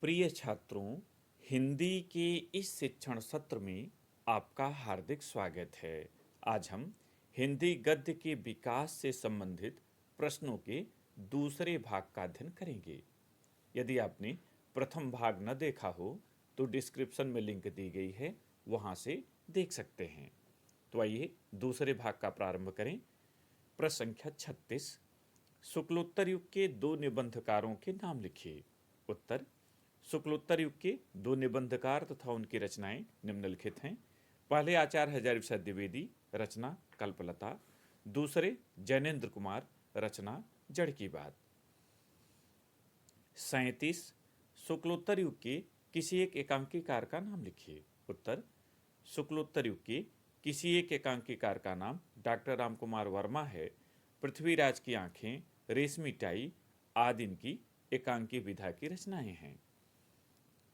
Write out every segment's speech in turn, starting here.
प्रिय छात्रों, हिंदी के इस शिक्षण सत्र में आपका हार्दिक स्वागत है। आज हम हिंदी गद्य के विकास से संबंधित प्रश्नों के दूसरे भाग का अध्ययन करेंगे। यदि आपने प्रथम भाग न देखा हो तो डिस्क्रिप्शन में लिंक दी गई है, वहां से देख सकते हैं। तो आइए दूसरे भाग का प्रारंभ करें। प्रश्न संख्या 36, शुक्लोत्तर युग के दो निबंधकारों के नाम लिखिए। उत्तर, शुक्लोत्तर युग के दो निबंधकार तथा उनकी रचनाएं निम्नलिखित हैं। पहले आचार्य हजारी प्रसाद द्विवेदी, रचना कल्पलता। दूसरे जैनेन्द्र कुमार, रचना जड़ की बात। 37, शुक्लोत्तर युग के किसी एक एकांकीकार का नाम लिखिए। उत्तर, शुक्लोत्तर युग के किसी एक एकांकीकार का नाम डॉक्टर रामकुमार वर्मा है। पृथ्वीराज की आंखें, रेशमी टाई आदि इनकी एकांकी विधा की रचनाएं हैं।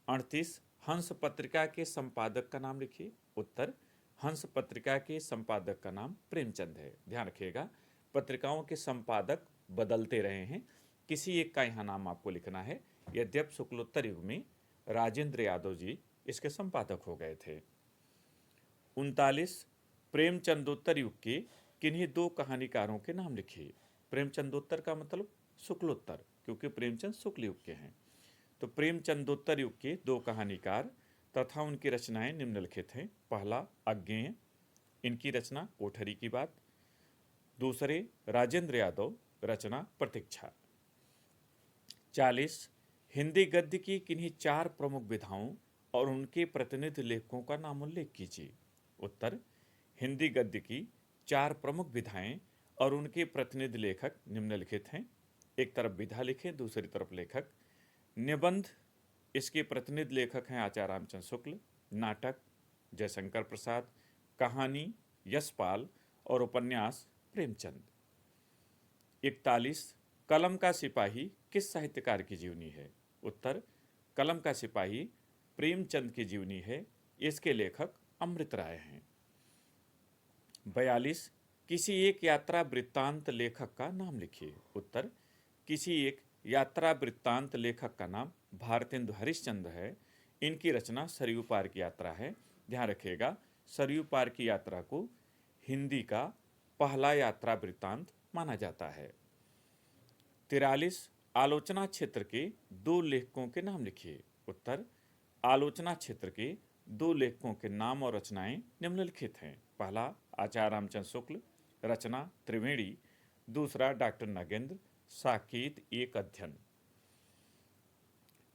38, हंस पत्रिका के संपादक का नाम लिखिए। उत्तर, हंस पत्रिका के संपादक का नाम प्रेमचंद है। ध्यान रखिएगा, पत्रिकाओं के संपादक बदलते रहे हैं, किसी एक का यहाँ नाम आपको लिखना है। यद्यपि शुक्लोत्तर युग में राजेंद्र यादव जी इसके संपादक हो गए थे। 39, प्रेमचंदोत्तर युग के किन्हीं दो कहानीकारों के नाम लिखिए। प्रेमचंदोत्तर का मतलब शुक्लोत्तर, क्योंकि प्रेमचंद शुक्ल युग के हैं। तो प्रेमचंदोत्तर युग के दो कहानीकार तथा उनकी रचनाएं निम्नलिखित हैं। पहला अज्ञेय, इनकी रचना कोठरी की बात। दूसरे राजेंद्र यादव, रचना प्रतीक्षा। 40, हिंदी गद्य की किन्हीं चार प्रमुख विधाओं और उनके प्रतिनिधि लेखकों का नाम उल्लेख कीजिए। उत्तर, हिंदी गद्य की चार प्रमुख विधाएं और उनके प्रतिनिधि लेखक निम्नलिखित हैं। एक तरफ विधा लिखे, दूसरी तरफ लेखक। निबंध, इसके प्रतिनिधि लेखक हैं आचार्य रामचंद्र शुक्ल। नाटक जयशंकर प्रसाद। कहानी यशपाल और उपन्यास प्रेमचंद। 41, कलम का सिपाही किस साहित्यकार की जीवनी है। उत्तर, कलम का सिपाही प्रेमचंद की जीवनी है, इसके लेखक अमृत राय हैं। 42, किसी एक यात्रा वृत्तांत लेखक का नाम लिखिए। उत्तर, किसी एक यात्रा वृत्तांत लेखक का नाम भारतेंदु हरिश्चंद्र है, इनकी रचना सरयू पार की यात्रा है। ध्यान रखिएगा, सरयू पार की यात्रा को हिंदी का पहला यात्रा वृत्तांत माना जाता है। 43, आलोचना क्षेत्र के दो लेखकों के नाम लिखिए। उत्तर, आलोचना क्षेत्र के दो लेखकों के नाम और रचनाएं निम्नलिखित हैं। पहला आचार्य रामचंद्र शुक्ल, रचना त्रिवेणी। दूसरा डॉक्टर नागेंद्र, साकेत एक अध्ययन।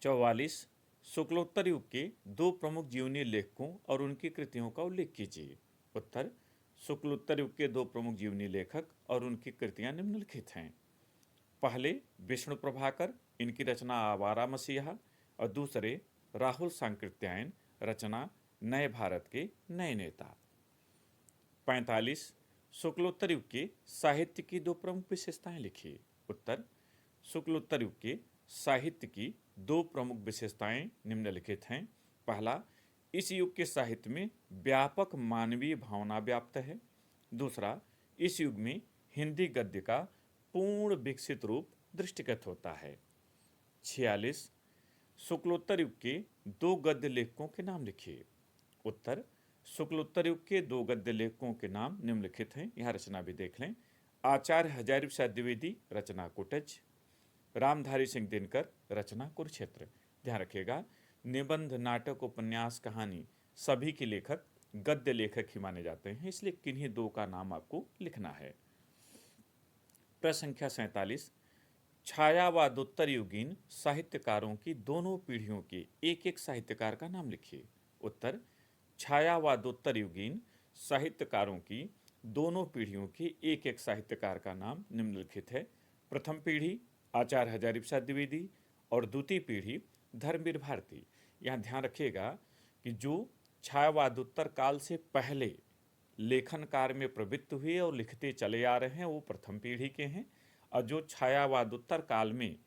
44, शुक्लोत्तर युग के दो प्रमुख जीवनी लेखकों और उनकी कृतियों का उल्लेख कीजिए। उत्तर, शुक्लोत्तर युग के दो प्रमुख जीवनी लेखक और उनकी कृतियां निम्नलिखित हैं। पहले विष्णु प्रभाकर, इनकी रचना आवारा मसीहा। और दूसरे राहुल सांकृत्यायन, रचना नए भारत के नए नेता। 45, शुक्लोत्तर युग के साहित्य की दो प्रमुख विशेषताएं लिखिए। उत्तर, शुक्लोत्तर युग के साहित्य की दो प्रमुख विशेषताएं निम्नलिखित हैं। पहला, इस युग के साहित्य में व्यापक मानवीय भावना व्याप्त है। दूसरा, इस युग में हिंदी गद्य का पूर्ण विकसित रूप दृष्टिगत होता है। 46, शुक्लोत्तर युग के दो गद्य लेखकों के नाम लिखिए। उत्तर, शुक्लोत्तर युग के दो गद्य लेखकों के नाम निम्नलिखित हैं, यहाँ रचना भी देख लें। आचार्य हजारी प्रसाद द्विवेदी, रचना कुटज। रामधारी सिंह दिनकर, रचना कुरुक्षेत्र। ध्यान रखिएगा, निबंध, नाटक, उपन्यास, कहानी सभी के लेखक गद्य लेखक ही माने जाते हैं, इसलिए किन्हीं दो का नाम आपको लिखना है। प्रश्न संख्या 47, छायावादोत्तर युगीन साहित्यकारों की दोनों पीढ़ियों के एक एक साहित्यकार का नाम लिखिए। उत्तर, छायावादोत्तर युगीन साहित्यकारों की दोनों पीढ़ियों के एक एक साहित्यकार का नाम निम्नलिखित है। प्रथम पीढ़ी आचार्य हजारी प्रसाद द्विवेदी और द्वितीय पीढ़ी धर्मवीर भारती। यहाँ ध्यान रखिएगा कि जो छायावादोत्तर काल से पहले लेखन कार्य में प्रवृत्त हुए और लिखते चले आ रहे हैं वो प्रथम पीढ़ी के हैं, और जो छायावादोत्तर काल में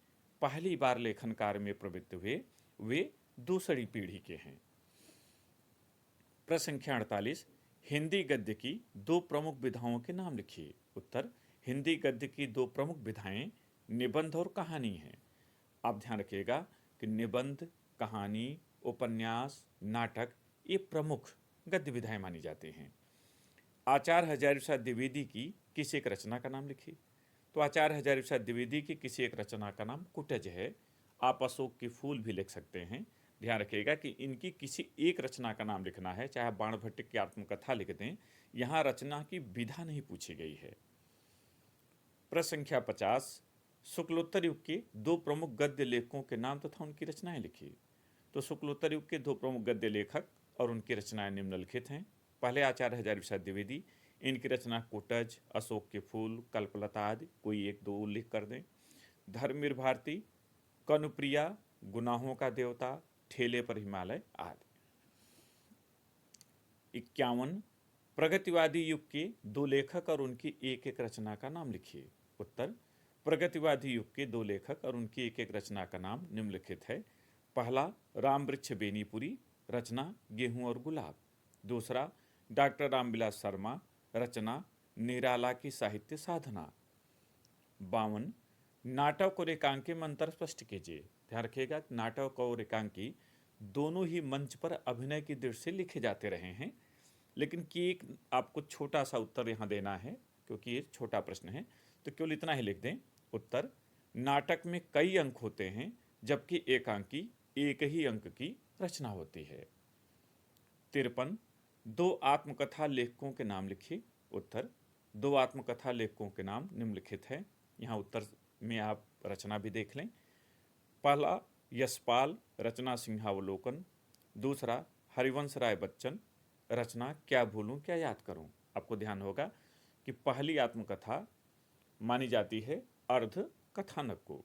पहली बार लेखन कार्य में प्रवृत्त हुए वे दूसरी पीढ़ी के हैं। प्रश्न संख्या 48, हिंदी गद्य की दो प्रमुख विधाओं के नाम लिखिए। उत्तर, हिंदी गद्य की दो प्रमुख विधाएं निबंध और कहानी हैं। आप ध्यान रखिएगा कि निबंध कहानी, उपन्यास, नाटक ये प्रमुख गद्य विधाएं मानी जाती हैं। आचार्य हजारी प्रसाद द्विवेदी की किसी एक रचना का नाम लिखिए। तो आचार्य हजारी प्रसाद द्विवेदी की किसी एक रचना का नाम कुटज है। आप अशोक के फूल भी लिख सकते हैं। ध्यान रखिएगा कि इनकी किसी एक रचना का नाम लिखना है, चाहे बाणभट्ट की आत्मकथा लिख दें, यहाँ रचना की विधा नहीं पूछी गई है। प्रश्न संख्या 50, शुक्लोत्तर युग के दो प्रमुख गद्य लेखकों के नाम तथा उनकी रचनाएं लिखिए। तो शुक्लोत्तर युग के दो प्रमुख गद्य लेखक और उनकी रचनाएं निम्नलिखित हैं। पहले आचार्य हजारी प्रसाद द्विवेदी, इनकी रचना कुटज, अशोक के फूल, कल्पलता आदि कोई एक दो उल्लेख कर दें। धर्मवीर भारती, कनुप्रिया, गुनाहों का देवता, ठेले पर हिमालय आदि। 51, प्रगतिवादी युग के दो लेखक और उनकी एक एक रचना का नाम लिखिए। उत्तर, प्रगतिवादी युग के दो लेखक और उनकी एक एक रचना का नाम निम्नलिखित है। पहला, रामवृक्ष बेनीपुरी, रचना गेहूं और गुलाब। दूसरा, डॉक्टर रामविलास शर्मा, रचना निराला की साहित्य साधना। 52, नाटक और एकांकी में अंतर स्पष्ट कीजिए। ध्यान रखिएगा, नाटक और एकांकी दोनों ही मंच पर अभिनय की दृष्टि से लिखे जाते रहे हैं, लेकिन कि एक आपको छोटा सा उत्तर यहाँ देना है क्योंकि ये छोटा प्रश्न है, तो केवल इतना ही लिख दें। उत्तर, नाटक में कई अंक होते हैं जबकि एकांकी एक ही अंक की रचना होती है। 53, दो आत्मकथा लेखकों के नाम लिखिए। उत्तर, दो आत्मकथा लेखकों के नाम निम्नलिखित है। यहाँ उत्तर में आप रचना भी देख लें। पहला, यशपाल, रचना सिंहावलोकन। दूसरा, हरिवंश राय बच्चन, रचना क्या भूलूं क्या याद करूं। आपको ध्यान होगा कि पहली आत्मकथा मानी जाती है अर्ध कथानक को।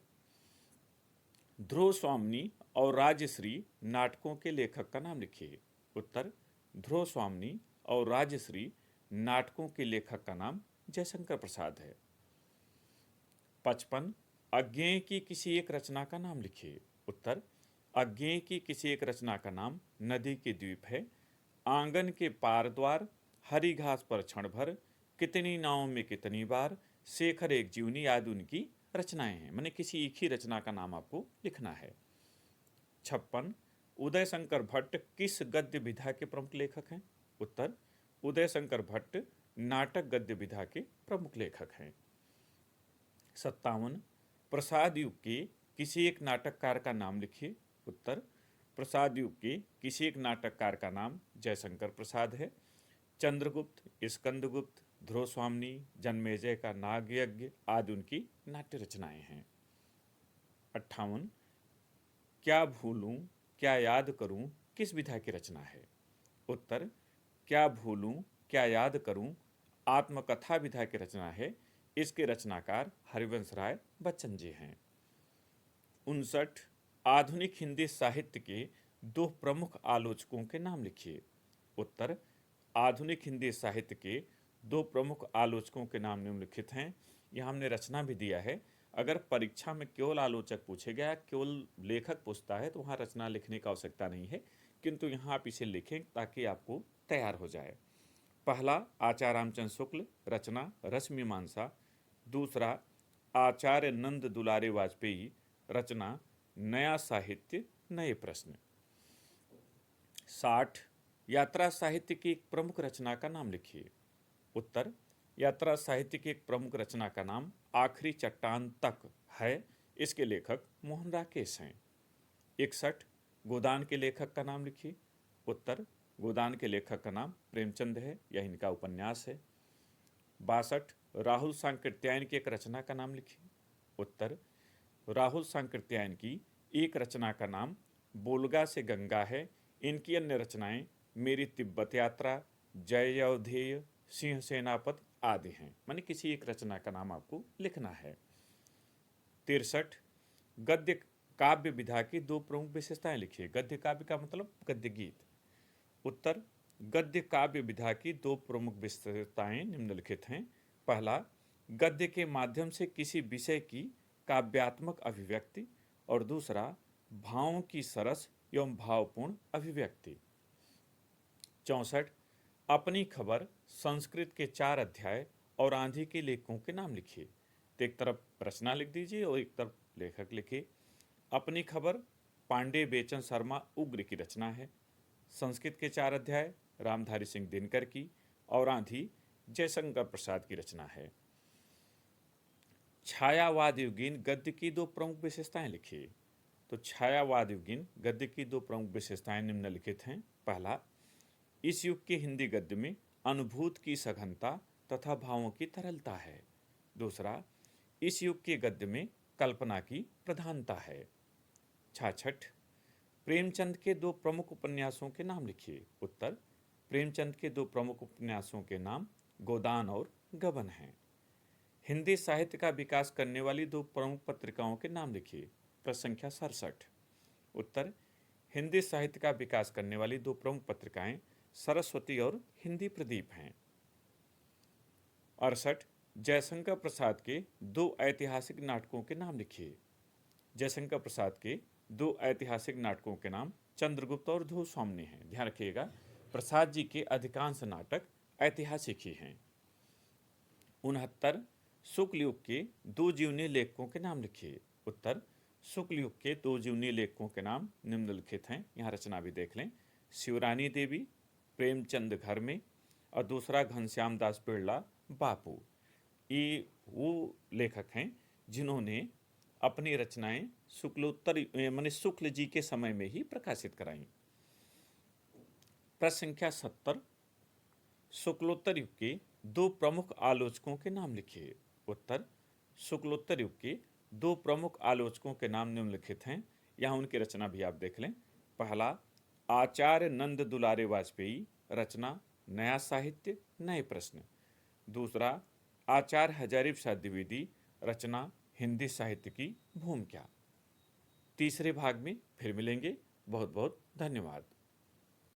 ध्रुव स्वामिनी और राजश्री नाटकों के लेखक का नाम लिखिए। उत्तर, ध्रुव स्वामिनी और राजश्री नाटकों के लेखक का नाम जयशंकर प्रसाद है। 55, अज्ञेय की किसी एक रचना का नाम लिखिए। उत्तर, अज्ञेय की किसी एक रचना का नाम नदी के द्वीप है। आंगन के पार द्वार, हरी घास पर क्षण भर, कितनी नावों में कितनी बार, शेखर एक जीवनी आदि उनकी रचनाएं हैं। मैंने किसी एक ही रचना का नाम आपको लिखना है। 56, उदय शंकर भट्ट किस गद्य विधा के प्रमुख लेखक हैं। उत्तर, उदय शंकर भट्ट नाटक गद्य विधा के प्रमुख लेखक हैं। 57, प्रसाद युग के किसी एक नाटककार का नाम लिखिए। उत्तर, प्रसाद युग के किसी एक नाटककार का नाम जयशंकर प्रसाद है। चंद्रगुप्त, स्कंदगुप्त, ध्रुव स्वामिनी, जन्मेजय का नागयज्ञ आदि उनकी नाट्य रचनाएं हैं। 58, क्या भूलूं क्या याद करूं किस विधा की रचना है। उत्तर, क्या भूलूं क्या याद करूं आत्मकथा विधा की रचना है। इसके रचनाकार हरिवंश राय बच्चन जी हैं। 59, आधुनिक हिंदी साहित्य के दो प्रमुख आलोचकों के नाम लिखिए। उत्तर, आधुनिक हिंदी साहित्य के दो प्रमुख आलोचकों के नाम निम्नलिखित हैं। यह हमने रचना भी दिया है। अगर परीक्षा में केवल आलोचक पूछे गया, केवल लेखक पूछता है, तो वहाँ रचना लिखने की आवश्यकता नहीं है, किंतु यहाँ आप इसे लिखें ताकि आपको तैयार हो जाए। पहला, आचार्य रामचंद्र शुक्ल, रचना रसमीमांसा। दूसरा, आचार्य नंद दुलारे वाजपेयी, रचना नया साहित्य नए प्रश्न। 60, यात्रा साहित्य की एक प्रमुख रचना का नाम लिखिए। उत्तर, यात्रा साहित्य की एक प्रमुख रचना का नाम आखिरी चट्टान तक है। इसके लेखक मोहन राकेश हैं। 61, गोदान के लेखक का नाम लिखिए। उत्तर, गोदान के लेखक का नाम प्रेमचंद है, यह इनका उपन्यास है। 62, राहुल सांकृत्यायन की एक रचना का नाम लिखिए। उत्तर, राहुल सांकृत्यायन की एक रचना का नाम बोलगा से गंगा है। इनकी अन्य रचनाएं मेरी तिब्बत यात्रा, जय अवधेय, सिंह सेनापत आदि हैं। माने किसी एक रचना का नाम आपको लिखना है। 63, गद्य काव्य विधा की दो प्रमुख विशेषताएं लिखिए। गद्य काव्य का मतलब गद्य गीत। उत्तर, गद्य काव्य विधा की दो प्रमुख विशेषताएं निम्नलिखित हैं। पहला, गद्य के माध्यम से किसी विषय की काव्यात्मक अभिव्यक्ति, और दूसरा, भावों की सरस एवं भावपूर्ण अभिव्यक्ति। 64, अपनी खबर संस्कृत के 4 अध्याय और आंधी के लेखकों के नाम लिखिए। तो एक तरफ रचना लिख दीजिए और एक तरफ लेखक लिखिए। अपनी खबर पांडे बेचन शर्मा उग्र की रचना है। संस्कृत के 4 अध्याय रामधारी सिंह दिनकर की और आंधी जयशंकर प्रसाद की रचना है। छायावाद युगीन गद्य की 2 प्रमुख विशेषताएं लिखिए। तो छायावाद युगीन गद्य की 2 प्रमुख विशेषताएं निम्नलिखित हैं। पहला, इस युग के हिंदी गद्य में अनुभूत की सघनता तथा भावों की तरलता है। दूसरा, इस युग के गद्य में कल्पना की प्रधानता है। 66, प्रेमचंद के 2 प्रमुख उपन्यासों के नाम लिखिए। उत्तर, प्रेमचंद के 2 प्रमुख उपन्यासों के नाम गोदान और गबन हैं। हिंदी साहित्य का विकास करने वाली 2 प्रमुख पत्रिकाओं के नाम लिखिए। प्रश्न संख्या 67। उत्तर, हिंदी साहित्य का विकास करने वाली 2 प्रमुख पत्रिकाएं सरस्वती और हिंदी प्रदीप हैं। 68, जयशंकर प्रसाद के 2 ऐतिहासिक नाटकों के नाम लिखिए। जयशंकर प्रसाद के 2 ऐतिहासिक नाटकों के नाम चंद्रगुप्त और ध्रुव स्वामिनी हैं। ध्यान रखिएगा, प्रसाद जी के अधिकांश नाटक ऐतिहासिक ही हैं। 69, शुक्ल युग के 2 जीवनी लेखकों के नाम लिखिए। उत्तर, शुक्ल युग के 2 जीवनी लेखकों के नाम निम्नलिखित हैं। यहाँ रचना भी देख लें। शिवरानी देवी, प्रेमचंद घर में, और दूसरा घनश्याम दास बिरला बापू। ये वो लेखक हैं जिन्होंने अपनी रचनाएं शुक्लोत्तर माने शुक्ल जी के समय में ही प्रकाशित कराई। प्रश्न संख्या 70, शुक्लोत्तर युग के 2 प्रमुख आलोचकों के नाम लिखिए। उत्तर, शुक्लोत्तर युग के 2 प्रमुख आलोचकों के नाम निम्नलिखित हैं। यहाँ उनकी रचना भी आप देख लें। पहला, आचार्य नंद दुलारे वाजपेयी, रचना नया साहित्य नए प्रश्न। दूसरा, आचार्य हजारी प्रसाद द्विवेदी, रचना हिंदी साहित्य की भूमिका। तीसरे भाग में फिर मिलेंगे। बहुत बहुत धन्यवाद।